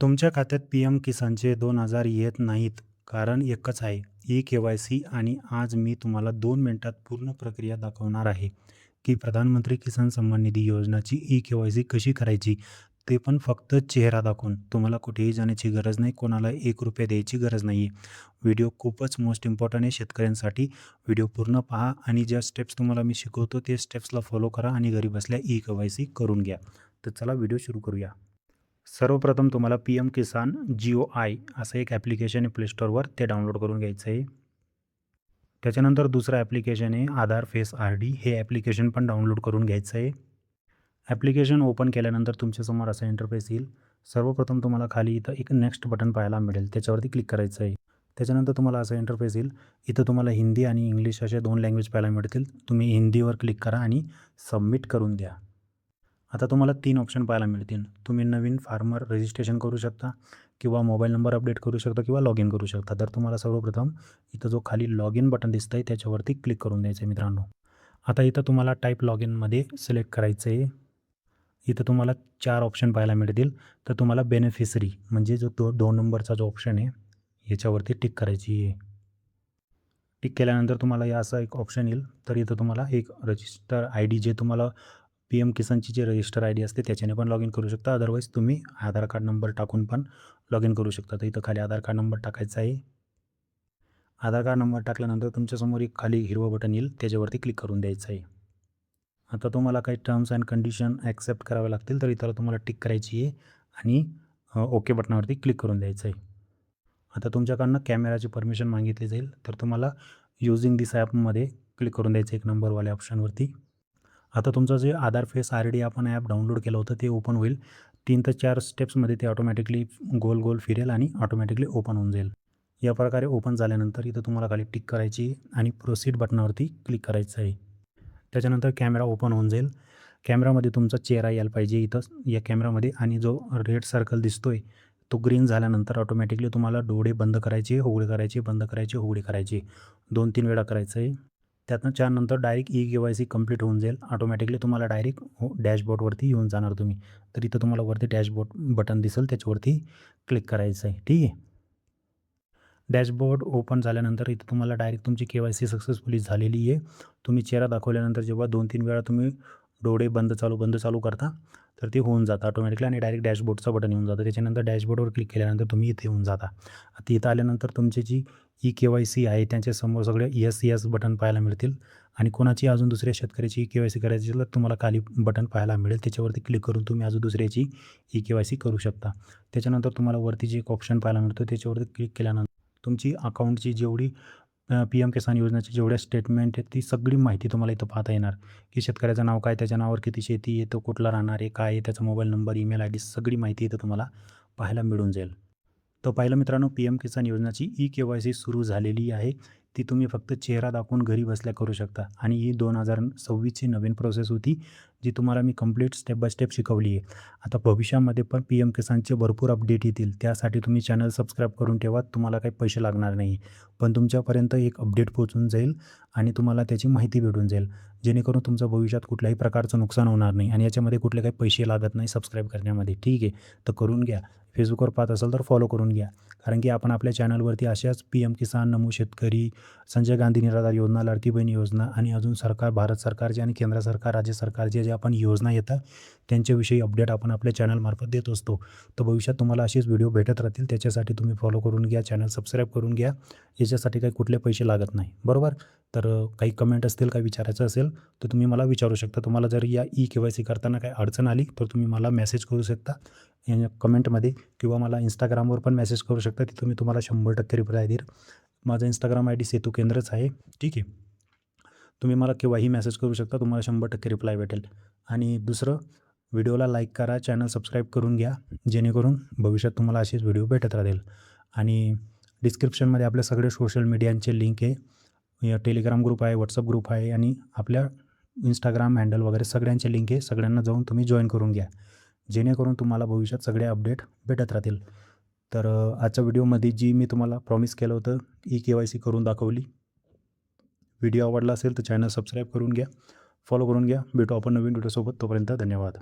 तुमच्या खात्यात पी-एम किसानचे 2,000 येत नाहीत, कारण एकच आहे, ई-के-वाय-सी. आणि आज मी तुम्हाला 2 मिनिटात पूर्ण प्रक्रिया दाखवणार आहे, की प्रधानमंत्री किसान सन्मान निधी योजनाची ई-के-वाय-सी कशी करायची, ते पण फक्त चेहरा दाखवून. तुम्हाला कुठेही जाण्याची गरज नाही, कोणाला ₹1 द्यायची गरज नाही आहे. व्हिडिओ खूपच मोस्ट इम्पॉर्टंट आहे शेतकऱ्यांसाठी. व्हिडिओ पूर्ण पहा आणि ज्या स्टेप्स तुम्हाला मी शिकवतो ते स्टेप्सला फॉलो करा आणि घरी बसल्या ई-के-वाय-सी करून घ्या. तर चला व्हिडिओ सुरू करूया. सर्वप्रथम तुम्हाला पी-एम किसान GOI असं एक ॲप्लिकेशन आहे प्ले स्टोअरवर, ते डाउनलोड करून घ्यायचं आहे. त्याच्यानंतर दुसरं ॲप्लिकेशन आहे आधार फेस RD, हे ॲप्लिकेशन पण डाउनलोड करून घ्यायचं आहे. ॲप्लिकेशन ओपन केल्यानंतर तुमच्यासमोर असा इंटरफेस येईल. सर्वप्रथम तुम्हाला खाली इथं एक नेक्स्ट बटन पाहायला मिळेल, त्याच्यावरती क्लिक करायचं आहे. त्याच्यानंतर तुम्हाला असा इंटरफेस येईल. इथं तुम्हाला हिंदी आणि इंग्लिश अशा 2 लँग्वेज पाहायला मिळतील. तुम्ही हिंदीवर क्लिक करा आणि सबमिट करून द्या. आता तुम्हाला 3 ऑप्शन पाहायला मिळतील. तुम्ही नवीन फार्मर रजिस्ट्रेशन करू शकता किंवा मोबाईल नंबर अपडेट करू शकता किंवा लॉग इन करू शकता. तर तुम्हाला सर्वप्रथम इथं जो खाली लॉग इन बटन दिसतं आहे त्याच्यावरती क्लिक करून द्यायचं आहे मित्रांनो. आता इथं तुम्हाला टाईप लॉग इनमध्ये सिलेक्ट करायचं आहे. इथं तुम्हाला 4 ऑप्शन पाहायला मिळतील. तर तुम्हाला बेनिफिशरी म्हणजे जो 2 नंबरचा जो ऑप्शन आहे याच्यावरती टिक करायची आहे. टिक केल्यानंतर तुम्हाला या असा एक ऑप्शन येईल. तर इथं तुम्हाला एक रजिस्टर ID जे तुम्हाला पी-एम किसानची जी रजिस्टर ID असते त्याच्याने पण लॉग इन करू शकता. अदरवाईज तुम्ही आधार कार्ड नंबर टाकून पण लॉग इन करू शकता. तर इथं खाली आधार कार्ड नंबर टाकायचा आहे. आधार कार्ड नंबर टाकल्यानंतर तुमच्यासमोर एक खाली हिरवं बटन येईल, त्याच्यावरती क्लिक करून द्यायचं आहे. आता तुम्हाला काही टर्म्स अँड कंडिशन ॲक्सेप्ट करावे लागतील, तर इथं तुम्हाला टिक करायची आहे आणि ओके बटनावरती क्लिक करून द्यायचं आहे. आता तुमच्याकडनं कॅमेराची परमिशन मागितली जाईल, तर तुम्हाला युजिंग दिस ॲपमध्ये क्लिक करून द्यायचं 1 नंबरवाल्या ऑप्शनवरती. आता तुमचं जे आधार फेस RD आपण ॲप डाउनलोड केलं होतं ते ओपन होईल. 3 ते 4 स्टेप्समध्ये ते ऑटोमॅटिकली गोल गोल फिरेल आणि ऑटोमॅटिकली ओपन होऊन जाईल. या प्रकारे ओपन झाल्यानंतर इथं तुम्हाला खाली टिक करायची आणि प्रोसीड बटनावरती क्लिक करायचं आहे. त्याच्यानंतर कॅमेरा ओपन होऊन जाईल. कॅमेरामध्ये तुमचा चेहरा यायला पाहिजे इथं या कॅमेरामध्ये, आणि जो रेड सर्कल दिसतोय तो ग्रीन झाल्यानंतर ऑटोमॅटिकली तुम्हाला डोळे बंद करायचे, उघडे करायचे, बंद करायचे, उघडे करायचे 2-3 वेळा करायचं आहे. त्यातनं त्यानंतर डायरेक्ट ई-के-वाय-सी कंप्लीट होऊन जाईल. ऑटोमॅटिकली तुम्हाला डायरेक्ट डॅशबोर्डवरती येऊन जाणार तुम्ही. तर इथं तुम्हाला वरती डॅशबोर्ड बटन दिसेल, त्याच्यावरती क्लिक करायचं आहे. ठीक आहे. डॅशबोर्ड ओपन झाल्यानंतर इथं तुम्हाला डायरेक्ट तुमची के-वाय-सी सक्सेसफुली झालेली आहे. तुम्ही चेहरा दाखवल्यानंतर जेव्हा 2-3 वेळा तुम्ही डोळे बंद चालू करता, तर ते होऊन जातं ऑटोमॅटिकली आणि डायरेक्ट डॅशबोर्डचं बटन येऊन जातं. त्याच्यानंतर डॅशबोर्डवर क्लिक केल्यानंतर तुम्ही इथे येऊन जाता. आता इथं आल्यानंतर तुमची जी ई-के-वाय-सी आहे त्यांच्यासमोर सगळे येस बटन पाहायला मिळतील आणि कोणाची अजून दुसऱ्या शेतकऱ्याची ई-के-वाय-सी करायची असेल तर तुम्हाला खाली बटन पाहायला मिळेल. त्याच्यावरती क्लिक करून तुम्ही अजून दुसऱ्याची ई-के-वाय-सी करू शकता. त्याच्यानंतर तुम्हाला वरती जे एक ऑप्शन पाहायला मिळतो त्याच्यावरती क्लिक केल्यानंतर तुमची अकाउंटची जेवढी पी-एम किसान योजनेची जेवढ्या स्टेटमेंट आहेत ती सगळी माहिती तुम्हाला इथं पाहता येणार, की शेतकऱ्याचं नाव काय, त्याच्या नावावर किती शेती आहे, तो कुठला राहणार आहे, काय आहे, त्याचा मोबाईल नंबर, ईमेल ID सगळी माहिती इथं तुम्हाला पाहायला मिळून जाईल. तर पाहिलं मित्रांनो, पी-एम किसान योजनाची ई-के-वाय-सी सुरू झालेली आहे. ती तुम्ही फक्त चेहरा दाखवून घरी बसल्या करू शकता आणि ही 2026ची नवीन प्रोसेस होती, जी तुम्हाला मी कंप्लीट स्टेप बाय स्टेप शिकवली आहे. आता भविष्यामध्ये पण पी-एम किसानचे भरपूर अपडेट येतील. त्यासाठी तुम्ही चॅनल सबस्क्राईब करून ठेवा. तुम्हाला काही पैसे लागणार नाही. पण तुमच्यापर्यंत एक अपडेट पोहोचून जाईल आणि तुम्हाला त्याची माहिती भेटून जाईल. जेणेकरून तुमचं भविष्यात कुठल्याही प्रकारचं नुकसान होणार नाही आणि याच्यामध्ये कुठले काही पैसे लागत नाही सबस्क्राईब करण्यामध्ये. ठीक आहे, तर करून घ्या. फेसबुकवर पाहत असाल तर फॉलो करून घ्या. कारण की आपण आपल्या चॅनलवरती अशाच पी-एम किसान, नमो शेतकरी, संजय गांधी निराधार योजना, लाडकी बहीण योजना आणि अजून सरकार, भारत सरकारचे आणि केंद्र सरकार, राज्य सरकारचे जे आपण योजना येतात त्यांच्याविषयी अपडेट आपण आपल्या चॅनलमार्फत देत असतो. तर भविष्यात तुम्हाला असेच व्हिडिओ भेटत राहतील. त्याच्यासाठी तुम्ही फॉलो करून घ्या, चॅनल सबस्क्राईब करून घ्या. याच्यासाठी काही कुठले पैसे लागत नाही, बरोबर. तर काही कमेंट असतील, काही विचारायचं असेल तर तुम्ही मला विचारू शकता. तुम्हाला जर या ई-के-वाय-सी करताना काही अडचण आली तर तुम्ही मला मेसेज करू शकता कमेंटमध्ये किंवा मला Instagramवर पण मेसेज करू शकता. तिथं मी तुम्हाला 100% रिप्लाय देईल. माझं Instagram ID सेतू केंद्रच आहे. ठीक आहे. तुम्ही मला केव्हाही मेसेज करू शकता. तुम्हाला 100% रिप्लाय भेटेल. आणि दुसरं, व्हिडिओला लाईक करा, चॅनल सबस्क्राईब करून घ्या, जेणेकरून भविष्यात तुम्हाला असेच व्हिडिओ भेटत राहतील. आणि डिस्क्रिप्शनमध्ये आपल्या सगळे सोशल मीडियांचे लिंक आहे. टेलिग्राम ग्रुप आहे, WhatsApp ग्रुप आहे आणि आपल्या Instagram हँडल वगैरे सगळ्यांचे लिंक आहे. सगळ्यांना जाऊन तुम्ही जॉईन करून घ्या, जेणेकरून तुम्हाला भविष्यात सगळे अपडेट भेटत राहतील. तर आजच्या व्हिडिओमध्ये जी मी तुम्हाला प्रॉमिस केलं होतं ई-के-वाय-सी करून दाखवली. व्हिडिओ आवडला असेल तर चॅनल सबस्क्राईब करून घ्या, फॉलो करून घ्या. भेटू आपण नवीन व्हिडिओसोबत. तोपर्यंत धन्यवाद.